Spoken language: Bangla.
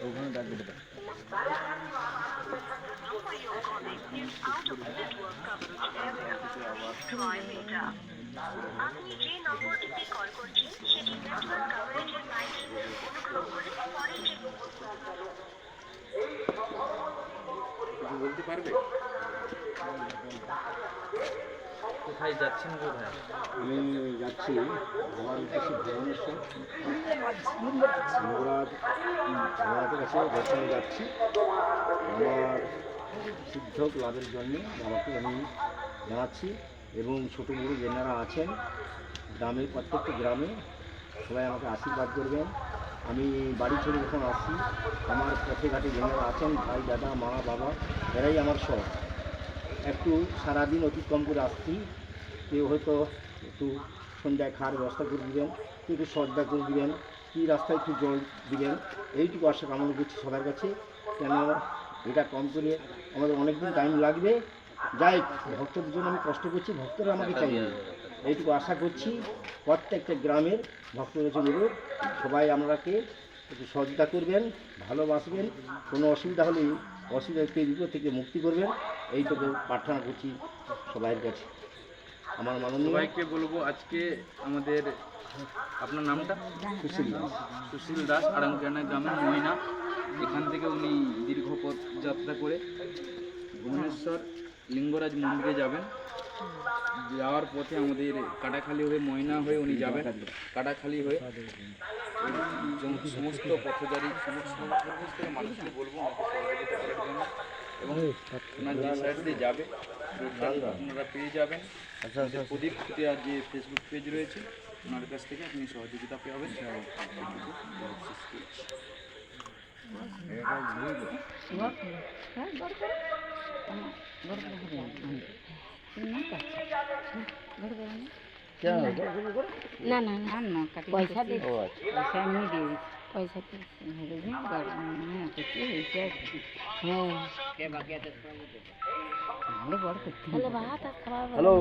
ওখানে ডাক দিতে আপনি যে নম্বরটিতে কল করছেন সেটি নেটওয়ার্ক কভারেজের বাইরে। অনুগ্রহ করে পরের বলতে পারবে কোথায় যাচ্ছেন? কোথায়? আমি যাচ্ছি আমার উদ্দেশ্যে ভুবনেশ্বর মহারাজের কাছে দর্শনে যাচ্ছি। আমার সিদ্ধক লাভের জন্য বাবাকে আমি জানাচ্ছি এবং ছোটো বড়ো যেনারা আছেন গ্রামের প্রত্যেকটা গ্রামে সবাই আমাকে আশীর্বাদ করবেন। আমি বাড়ি ছেড়ে যখন আসছি আমার পথে ঘাটে যেনারা আছেন ভাই দাদা মা বাবা এরাই আমার সব। একটু সারাদিন অতিক্রম করে আসছি, কেউ হয়তো একটু সন্ধ্যায় খাওয়ার ব্যবস্থা করে দিবেন, কেউ একটু সর্দা করে দিবেন, কী রাস্তায় একটু জল দিবেন, এইটুকু আশা কামনা করছি সবার কাছে। কেন এটা কম করে আমাদের অনেক দিন টাইম লাগবে, যাই ভক্তদের জন্য আমি কষ্ট করছি, ভক্তরা আমাকে চাইবে, এইটুকু আশা করছি। প্রত্যেকটা গ্রামের ভক্তদের জন্য সবাই আমরাকে একটু সহযোগিতা করবেন, ভালোবাসবেন, কোনো অসুবিধা হলে অসুবিধা থেকে মুক্তি করবেন, এইটুকু প্রার্থনা করছি সবাইয়ের কাছে। আমার মাননীয় সবাইকে বলবো আজকে আমাদের আপনার নামটা সুশীল দাস। সুশীল দাস আরামকেনা গ্রামের ময়না। এখান থেকে উনি দীর্ঘ পথ যাত্রা করে ভুবনেশ্বর লিঙ্গরাজ মন্দিরে যাবেন। যাওয়ার পথে আমাদের কাটাখালি হয়ে ময়না হয়ে উনি যাবেন, কাটাখালি হয়ে সমস্ত পথচারী সমস্ত মানুষকে বলবো আমাকে সহযোগিতা করার জন্য। এবং ওনার যে সাইড দিয়ে যাবে আপনারা পেয়ে যাবেন। প্রদীপ খুটিয়ার যে ফেসবুক পেজ রয়েছে ওনার কাছ থেকে আপনি সহযোগিতা পাবেন। না না না না পয়সা দিয়ে পয়সা এমনি দিয়ে পয়সা দিয়ে হ্যাঁ বড় করতে হলে ভাত আর খাবার হ্যালো।